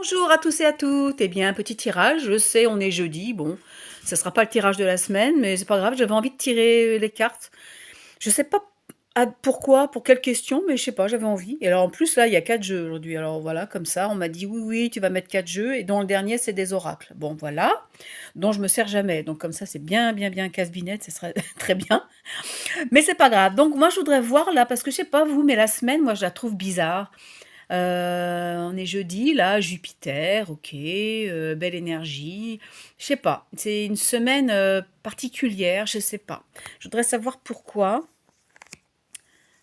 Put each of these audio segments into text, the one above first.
Bonjour à tous et à toutes. Eh bien, petit tirage. Je sais, on est jeudi. Bon, ça sera pas le tirage de la semaine, mais c'est pas grave. J'avais envie de tirer les cartes. Je sais pas pourquoi, pour quelle question, mais je sais pas, j'avais envie. Et alors en plus là, il y a 4 jeux aujourd'hui. Alors voilà, comme ça, on m'a dit oui, oui, tu vas mettre 4 jeux, et dont le dernier c'est des oracles. Bon, voilà, dont je me sers jamais. Donc comme ça, c'est bien, bien, bien casse-binette, ce serait très bien. Mais c'est pas grave. Donc moi, je voudrais voir là, parce que je sais pas vous, mais la semaine, moi, je la trouve bizarre. On est jeudi, là, Jupiter, OK, belle énergie. Je sais pas, c'est une semaine, particulière, je sais pas. Je voudrais savoir pourquoi.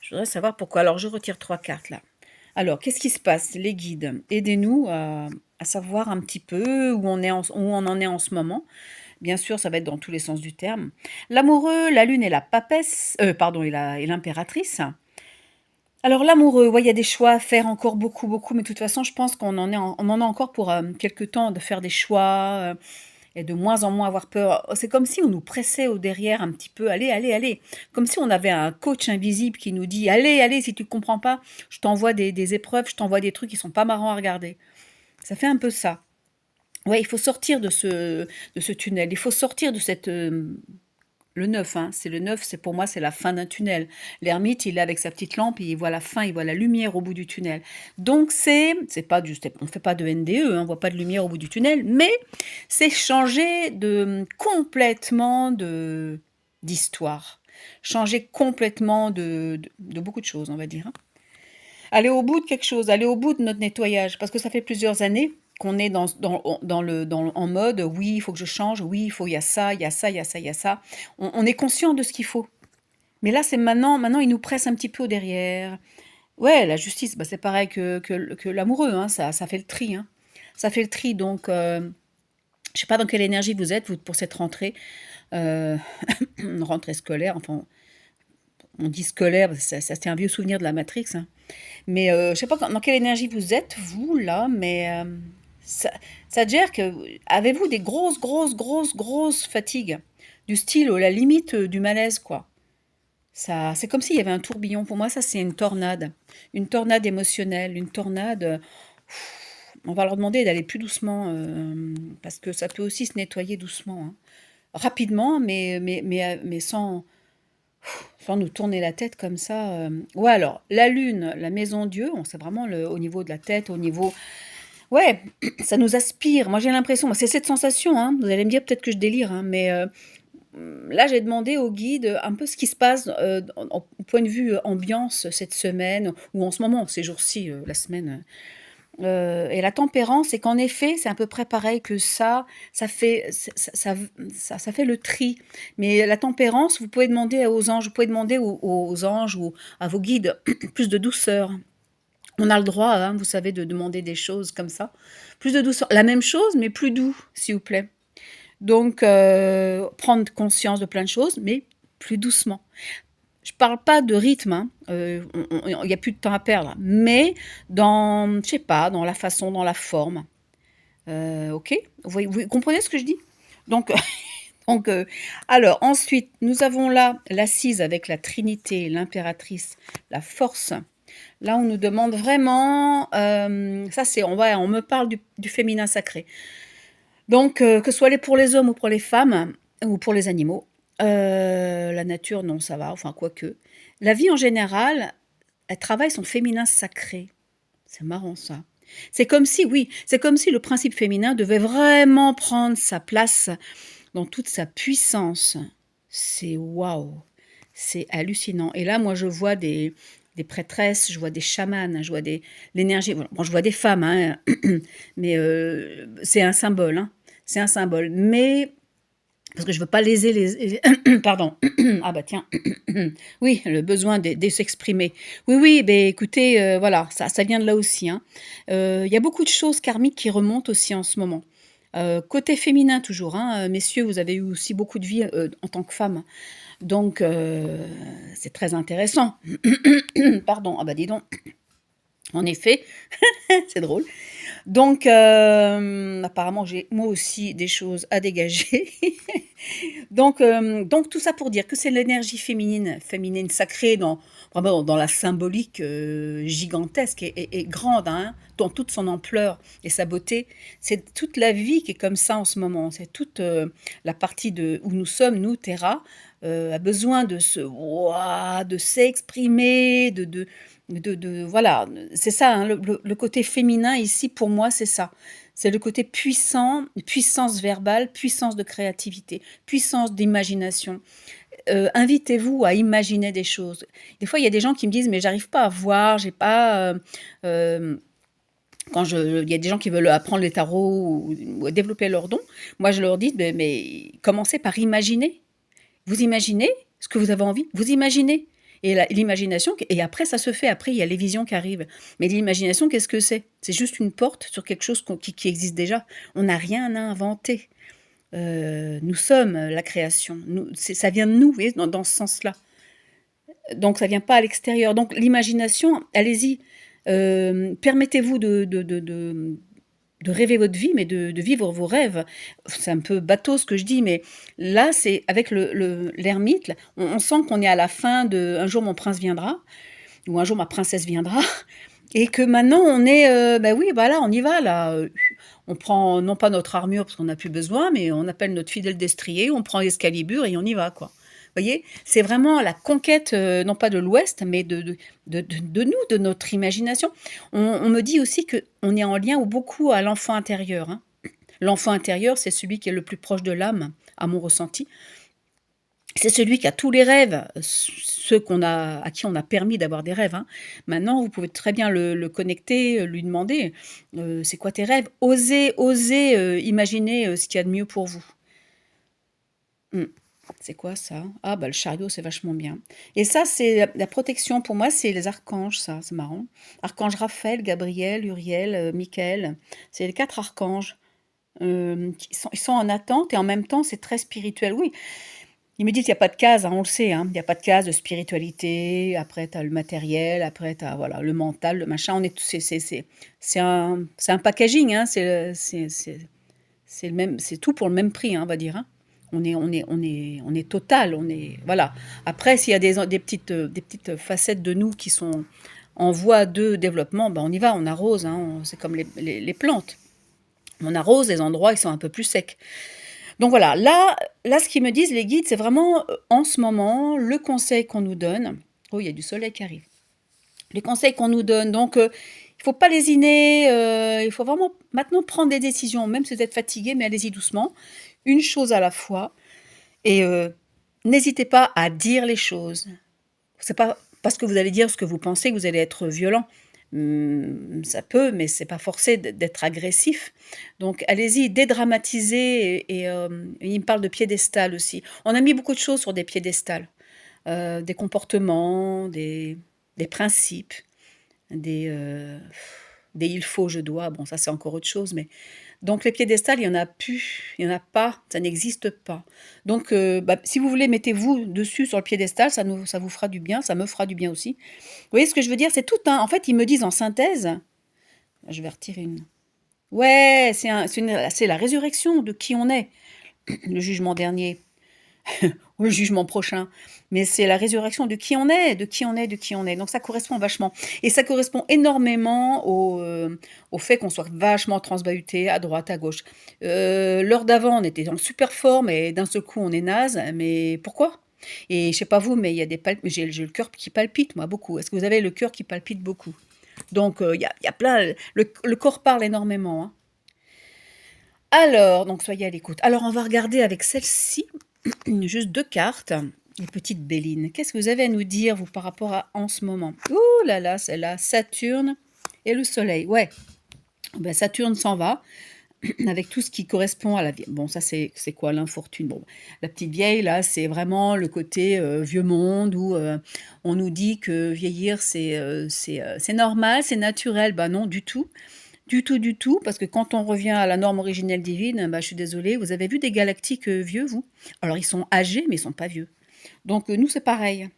Je voudrais savoir pourquoi. Alors, je retire 3 cartes, là. Alors, qu'est-ce qui se passe? Les guides, aidez-nous à savoir un petit peu où on en est en ce moment. Bien sûr, ça va être dans tous les sens du terme. L'amoureux, la lune et la papesse, pardon, et l'impératrice. Alors l'amoureux, ouais, il y a des choix à faire encore beaucoup, beaucoup, mais de toute façon, je pense on en a encore pour quelque temps de faire des choix et de moins en moins avoir peur. C'est comme si on nous pressait au derrière un petit peu, allez, allez, allez. Comme si on avait un coach invisible qui nous dit, allez, allez, si tu ne comprends pas, je t'envoie des épreuves, je t'envoie des trucs qui sont pas marrants à regarder. Ça fait un peu ça. Ouais, il faut sortir de ce tunnel, il faut sortir de cette, le 9, hein, c'est le 9, c'est pour moi, c'est la fin d'un tunnel. L'ermite, il est avec sa petite lampe, et il voit la fin, il voit la lumière au bout du tunnel. Donc c'est pas du on fait pas de NDE, hein, on voit pas de lumière au bout du tunnel, mais c'est changer complètement d'histoire. Changer complètement de beaucoup de choses, on va dire, hein. Aller au bout de quelque chose, aller au bout de notre nettoyage, parce que ça fait plusieurs années qu'on est en mode oui, il faut que je change, oui, il faut, il y a ça, il y a ça, il y a ça, il y a ça. On est conscient de ce qu'il faut. Mais là, c'est maintenant, il nous presse un petit peu au derrière. Ouais, la justice, bah, c'est pareil que l'amoureux, hein, ça fait le tri, hein. Ça fait le tri, donc je sais pas dans quelle énergie vous êtes, vous, pour cette rentrée, euh, rentrée scolaire, enfin, on dit scolaire, ça c'est un vieux souvenir de la Matrix, hein. Mais je sais pas dans quelle énergie vous êtes, vous, là, mais ça, ça te gère que... Avez-vous des grosses, grosses, grosses, grosses fatigues? Du style, la limite du malaise, quoi. Ça, c'est comme s'il y avait un tourbillon. Pour moi, ça, c'est une tornade. Une tornade émotionnelle, une tornade... on va leur demander d'aller plus doucement, parce que ça peut aussi se nettoyer doucement, hein. Rapidement, mais sans nous tourner la tête comme ça. Ouais, alors, la lune, la maison Dieu, on sait vraiment au niveau de la tête, au niveau... Ouais, ça nous aspire. Moi, j'ai l'impression, c'est cette sensation, hein. Vous allez me dire peut-être que je délire, hein, mais là, j'ai demandé au guide un peu ce qui se passe au point de vue ambiance cette semaine, ou en ce moment, ces jours-ci, la semaine. Et la tempérance, c'est qu'en effet, c'est à peu près pareil que ça fait, ça fait le tri. Mais la tempérance, vous pouvez demander aux anges, vous pouvez demander aux anges ou à vos guides plus de douceur. On a le droit, hein, vous savez, de demander des choses comme ça. Plus de douceur. La même chose, mais plus doux, s'il vous plaît. Donc, prendre conscience de plein de choses, mais plus doucement. Je parle pas de rythme, hein, il n'y a plus de temps à perdre, mais dans, je sais pas, dans la façon, dans la forme. OK? Vous comprenez ce que je dis? Donc, donc alors ensuite, nous avons là l'assise avec la Trinité, l'impératrice, la force. Là, on nous demande vraiment, ça c'est, on me parle du féminin sacré. Donc, que ce soit pour les hommes ou pour les femmes, ou pour les animaux, la nature, non, ça va, enfin, quoique. La vie en général, elle travaille son féminin sacré. C'est marrant ça. C'est comme si, oui, c'est comme si le principe féminin devait vraiment prendre sa place dans toute sa puissance. C'est waouh, c'est hallucinant. Et là, moi, je vois des prêtresses, je vois des chamanes, je vois l'énergie. Bon, je vois des femmes, hein, mais c'est un symbole, hein. C'est un symbole. Mais parce que je veux pas léser pardon. Ah bah tiens. Oui, le besoin de s'exprimer. Oui, oui, ben écoutez, voilà, ça vient de là aussi, hein. Il y a beaucoup de choses karmiques qui remontent aussi en ce moment. Côté féminin toujours, hein, messieurs, vous avez eu aussi beaucoup de vie, en tant que femme. Donc c'est très intéressant. Pardon, ah bah dis donc. En effet, c'est drôle. Donc, apparemment, j'ai moi aussi des choses à dégager. Donc tout ça pour dire que c'est l'énergie féminine sacrée dans vraiment dans la symbolique, gigantesque et grande, hein, dans toute son ampleur et sa beauté. C'est toute la vie qui est comme ça en ce moment. C'est toute, la partie de où nous sommes, nous, Terra, a besoin de se ouah, de s'exprimer, de voilà, c'est ça, hein, le côté féminin ici pour moi, c'est ça. C'est le côté puissant, puissance verbale, puissance de créativité, puissance d'imagination. Invitez-vous à imaginer des choses. Des fois, il y a des gens qui me disent: «Mais j'arrive pas à voir, j'ai pas, hem» quand il y a des gens qui veulent apprendre les tarots ou développer leurs dons. Moi, je leur dis: «Mais commencez par imaginer». Vous imaginez ce que vous avez envie, vous imaginez et l'imagination et après ça se fait, après il y a les visions qui arrivent. Mais l'imagination, qu'est-ce que c'est? C'est juste une porte sur quelque chose qui existe déjà. On n'a rien à inventer. Nous sommes la création. Ça vient de nous, vous voyez, dans ce sens-là. Donc ça vient pas à l'extérieur. Donc l'imagination, allez-y. Permettez-vous de rêver votre vie, mais de vivre vos rêves. C'est un peu bateau ce que je dis, mais là, c'est avec l'ermite, on sent qu'on est à la fin de Un jour mon prince viendra, ou un jour ma princesse viendra, et que maintenant on est, bah oui, bah là, on y va, là. On prend non pas notre armure parce qu'on n'a plus besoin, mais on appelle notre fidèle destrier, on prend l'Excalibur et on y va, quoi. Vous voyez, c'est vraiment la conquête, non pas de l'Ouest, mais de nous, de notre imagination. On me dit aussi qu'on est en lien ou beaucoup à l'enfant intérieur, hein. L'enfant intérieur, c'est celui qui est le plus proche de l'âme, à mon ressenti. C'est celui qui a tous les rêves, ceux à qui on a permis d'avoir des rêves, hein. Maintenant, vous pouvez très bien le connecter, lui demander, «C'est quoi tes rêves?» Osez, imaginer, ce qu'il y a de mieux pour vous. Mmh. C'est quoi ça? Ah bah, le chariot, c'est vachement bien et ça, c'est la protection pour moi, c'est les archanges, ça, c'est marrant. Archange Raphaël, Gabriel, Uriel, Michael, c'est les 4 archanges, qui ils sont en attente et en même temps, c'est très spirituel. Oui, ils me disent: «Il y a pas de case», hein, on le sait, hein, il y a pas de case de spiritualité, après tu as le matériel, après tu as, voilà, le mental, le machin, on est tous c'est un packaging, hein, c'est le même c'est tout pour le même prix, hein, on va dire, hein. On est total, on est voilà. Après s'il y a des petites facettes de nous qui sont en voie de développement, ben, on y va, on arrose, hein, c'est comme les plantes. On arrose les endroits qui sont un peu plus secs. Donc voilà, là ce qu'ils me disent les guides, c'est vraiment, en ce moment, le conseil qu'on nous donne. Oh, il y a du soleil qui arrive. Les conseils qu'on nous donne, donc il faut pas lésiner, il faut vraiment maintenant prendre des décisions, même si vous êtes fatigué, mais allez-y doucement, une chose à la fois et n'hésitez pas à dire les choses. C'est pas parce que vous allez dire ce que vous pensez que vous allez être violent. Ça peut, mais c'est pas forcé d'être agressif. Donc allez-y, dédramatisez il me parle de piédestal aussi. On a mis beaucoup de choses sur des piédestals, des comportements, des principes. Des «il faut», «je dois», bon ça c'est encore autre chose, mais donc les piédestals, il y en a plus, il y en a pas, ça n'existe pas. Donc bah, si vous voulez, mettez-vous dessus sur le piédestal, ça vous fera du bien, ça me fera du bien aussi. Vous voyez ce que je veux dire? C'est tout un en fait, ils me disent en synthèse je vais retirer une ouais, c'est la résurrection de qui on est, le jugement dernier. Ou le jugement prochain. Mais c'est la résurrection de qui on est, de qui on est, de qui on est. Donc ça correspond vachement. Et ça correspond énormément au fait qu'on soit vachement transbahuté à droite, à gauche. L'heure d'avant, on était en super forme et d'un seul coup, on est naze. Mais pourquoi? Et je sais pas vous, mais il y a j'ai le cœur qui palpite, moi, beaucoup. Est-ce que vous avez le cœur qui palpite beaucoup? Donc il y a plein. Le corps parle énormément, hein. Alors, donc soyez à l'écoute. Alors, on va regarder avec celle-ci. Juste 2 cartes, les petites bélines. Qu'est-ce que vous avez à nous dire, vous, par rapport à en ce moment? Ouh là là, celle-là, Saturne et le Soleil. Ouais, ben, Saturne s'en va avec tout ce qui correspond à la vie. Bon, ça, c'est quoi l'infortune? Bon, la petite vieille, là, c'est vraiment le côté vieux monde où on nous dit que vieillir, c'est normal, c'est naturel. Ben non, du tout. Du tout, du tout, parce que quand on revient à la norme originelle divine, bah, je suis désolée, vous avez vu des galactiques vieux, vous? Alors, ils sont âgés, mais ils sont pas vieux. Donc, nous, c'est pareil.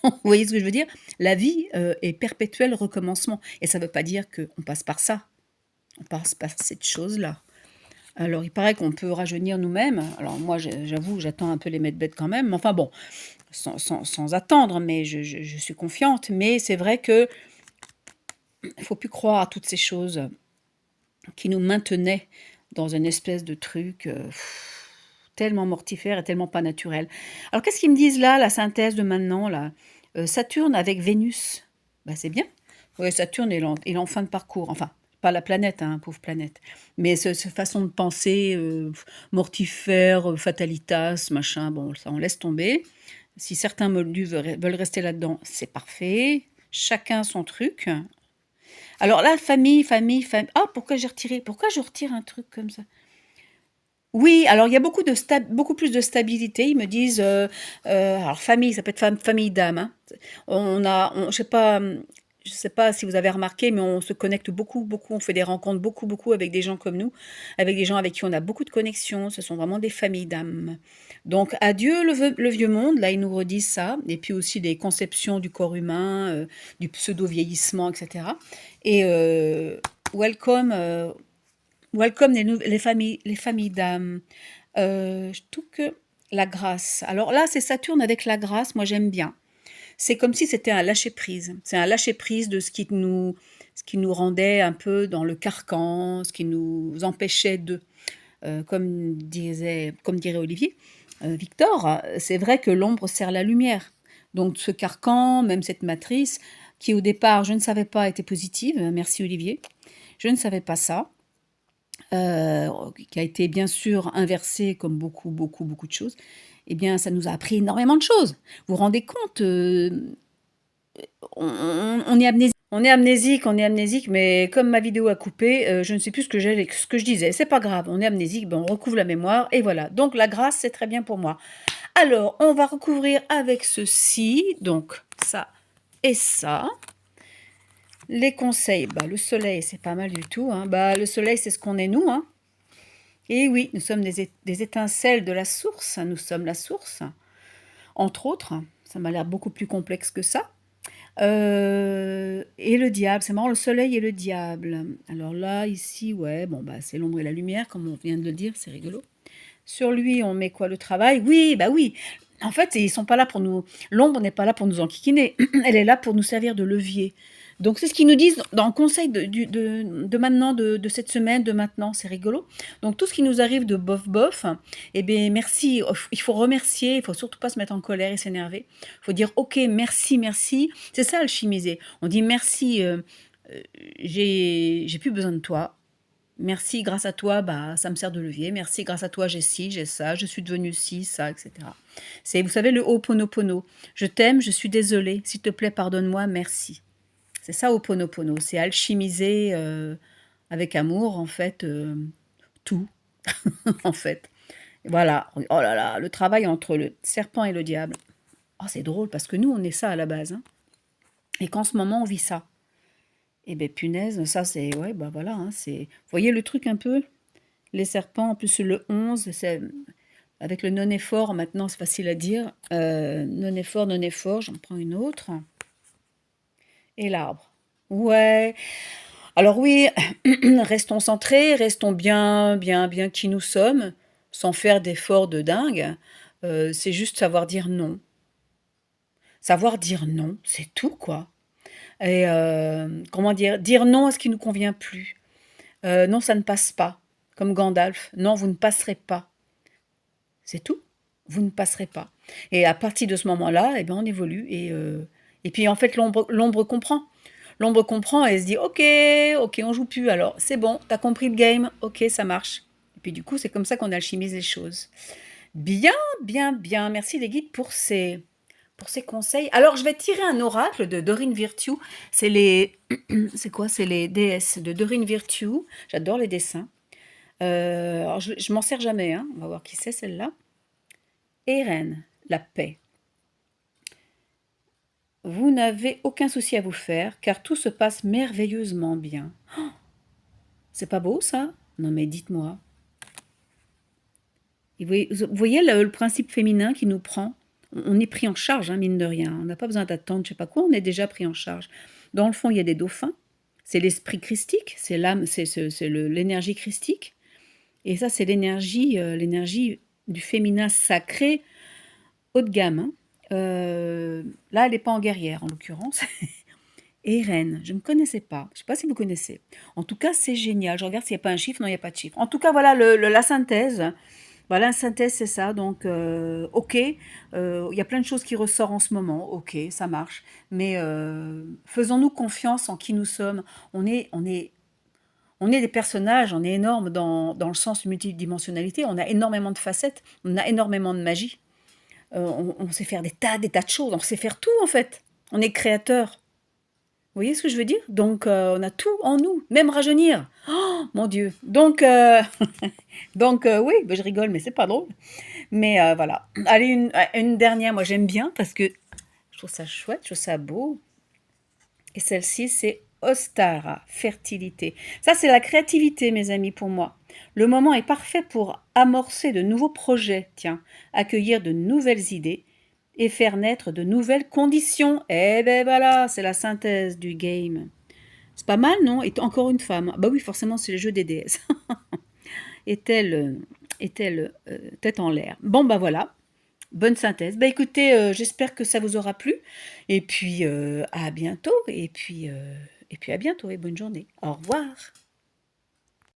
Vous voyez ce que je veux dire? La vie est perpétuel recommencement. Et ça ne veut pas dire qu'on passe par ça. on passe par cette chose-là. Alors, il paraît qu'on peut rajeunir nous-mêmes. Alors, moi, j'avoue, j'attends un peu les bêtes quand même. Mais enfin bon, sans attendre, mais je suis confiante. Mais c'est vrai que il faut plus croire à toutes ces choses qui nous maintenaient dans une espèce de truc tellement mortifère et tellement pas naturel. Alors, qu'est-ce qu'ils me disent là, la synthèse de maintenant, là? Saturne avec Vénus. Bah, c'est bien. Ouais, Saturne, il est en fin de parcours. Enfin, pas la planète, hein, pauvre planète. Mais cette façon de penser mortifère, fatalitas, machin, bon, ça, on laisse tomber. Si certains moldus veulent rester là-dedans, c'est parfait. Chacun son truc. Alors là, famille. Ah, pourquoi j'ai retiré? Pourquoi je retire un truc comme ça? Oui, alors il y a beaucoup plus de stabilité. Ils me disent, alors famille, ça peut être famille d'âme, hein. Je sais pas si vous avez remarqué, mais on se connecte beaucoup. On fait des rencontres beaucoup avec des gens comme nous, avec des gens avec qui on a beaucoup de connexions. Ce sont vraiment des familles d'âme. Donc, adieu le vieux monde. Là, ils nous redisent ça. Et puis aussi des conceptions du corps humain, du pseudo-vieillissement, etc. Et welcome. Welcome les familles d'âme. Je trouve que la grâce. Alors là, c'est Saturne avec la grâce, moi j'aime bien. C'est comme si c'était un lâcher-prise. C'est un lâcher-prise de ce qui nous rendait un peu dans le carcan, ce qui nous empêchait de. Comme dirait Olivier, Victor, c'est vrai que l'ombre sert la lumière. Donc ce carcan, même cette matrice, qui au départ, je ne savais pas, était positive, merci Olivier, je ne savais pas ça, qui a été bien sûr inversé comme beaucoup de choses, eh bien ça nous a appris énormément de choses. Vous vous rendez compte, on est amnésique. On est amnésique, mais comme ma vidéo a coupé, je ne sais plus ce que je disais. C'est pas grave, on est amnésique, ben on recouvre la mémoire, et voilà. Donc la grâce, c'est très bien pour moi. Alors, on va recouvrir avec ceci, donc ça et ça. Les conseils, bah, le soleil, c'est pas mal du tout, hein. Bah, le soleil, c'est ce qu'on est nous, hein. Et oui, nous sommes des étincelles de la source, nous sommes la source, entre autres. Ça m'a l'air beaucoup plus complexe que ça. Et le diable, c'est marrant, le soleil et le diable. Alors là, ici, ouais, bon, bah, c'est l'ombre et la lumière, comme on vient de le dire, c'est rigolo. Sur lui, on met quoi? Le travail? Oui, bah oui. En fait, ils sont pas là pour nous. L'ombre n'est pas là pour nous enquiquiner. Elle est là pour nous servir de levier. Donc, c'est ce qu'ils nous disent dans le conseil de maintenant, de cette semaine, de maintenant. C'est rigolo. Donc, tout ce qui nous arrive de bof, eh bien, merci. Il faut remercier. Il faut surtout pas se mettre en colère et s'énerver. Il faut dire, OK, merci. C'est ça, alchimiser. On dit merci, j'ai plus besoin de toi. Merci, grâce à toi, bah, ça me sert de levier. Merci, grâce à toi, j'ai ci, j'ai ça, je suis devenue ci, ça, etc. C'est, vous savez, le Ho'oponopono. Je t'aime, je suis désolée. S'il te plaît, pardonne-moi, merci. C'est ça, Ho'oponopono. C'est alchimiser avec amour, en fait, tout, en fait. Voilà. Oh là là, le travail entre le serpent et le diable. Oh, c'est drôle, parce que nous, on est ça à la base, hein. Et qu'en ce moment, on vit ça. Eh ben punaise, ça c'est, ouais, bah voilà, hein, c'est, vous voyez le truc un peu? Les serpents, en plus le 11, c'est avec le non-effort, maintenant c'est facile à dire. Non-effort, j'en prends une autre. Et l'arbre. Ouais. Alors oui, restons centrés, restons bien qui nous sommes, sans faire d'efforts de dingue. C'est juste savoir dire non. Savoir dire non, c'est tout, quoi. Et comment dire? Dire non à ce qui ne nous convient plus. Non, ça ne passe pas. Comme Gandalf. Non, vous ne passerez pas. C'est tout. Vous ne passerez pas. Et à partir de ce moment-là, eh ben, on évolue. Et puis, en fait, l'ombre comprend. L'ombre comprend et elle se dit, ok, on joue plus. Alors, c'est bon, t'as compris le game. Ok, ça marche. Et puis, du coup, c'est comme ça qu'on alchimise les choses. Bien. Merci les guides pour ces conseils. Alors, je vais tirer un oracle de Dorine Virtue. C'est quoi? C'est les déesses de Dorine Virtue. J'adore les dessins. Alors, je m'en sers jamais, hein. On va voir qui c'est celle-là. Eren, la paix. Vous n'avez aucun souci à vous faire, car tout se passe merveilleusement bien. Oh, c'est pas beau, ça? Non, mais dites-moi. Vous voyez le principe féminin qui nous prend? On est pris en charge, hein, mine de rien. On n'a pas besoin d'attendre, je sais pas quoi, on est déjà pris en charge. Dans le fond, il y a des dauphins. c'est l'esprit christique, c'est l'âme, c'est l'énergie christique. Et ça, c'est l'énergie du féminin sacré haut de gamme, hein. Là, elle n'est pas en guerrière, en l'occurrence. Et reine, je ne connaissais pas. Je ne sais pas si vous connaissez. En tout cas, c'est génial. Je regarde s'il n'y a pas un chiffre. Non, il n'y a pas de chiffre. En tout cas, voilà la synthèse. Voilà, la synthèse, c'est ça. Donc, ok, il y a plein de choses qui ressortent en ce moment. Ok, ça marche. Mais faisons-nous confiance en qui nous sommes. On est des personnages, on est énorme dans le sens de multidimensionnalité. On a énormément de facettes, on a énormément de magie. On sait faire des tas de choses. On sait faire tout, en fait. On est créateur. Vous voyez ce que je veux dire? Donc, on a tout en nous, même rajeunir. Oh, mon Dieu. Donc, oui, ben, je rigole, mais c'est pas drôle. Mais voilà. Allez, une dernière, moi j'aime bien parce que je trouve ça chouette, je trouve ça beau. Et celle-ci, c'est Ostara, fertilité. Ça, c'est la créativité, mes amis, pour moi. Le moment est parfait pour amorcer de nouveaux projets, tiens, accueillir de nouvelles idées et faire naître de nouvelles conditions. Eh ben voilà, c'est la synthèse du game. C'est pas mal, non? Et encore une femme. Bah oui, forcément, c'est le jeu des déesses. Est-elle tête en l'air? Bon, bah voilà. Bonne synthèse. Bah écoutez, j'espère que ça vous aura plu. Et puis à bientôt. Et puis à bientôt et bonne journée. Au revoir.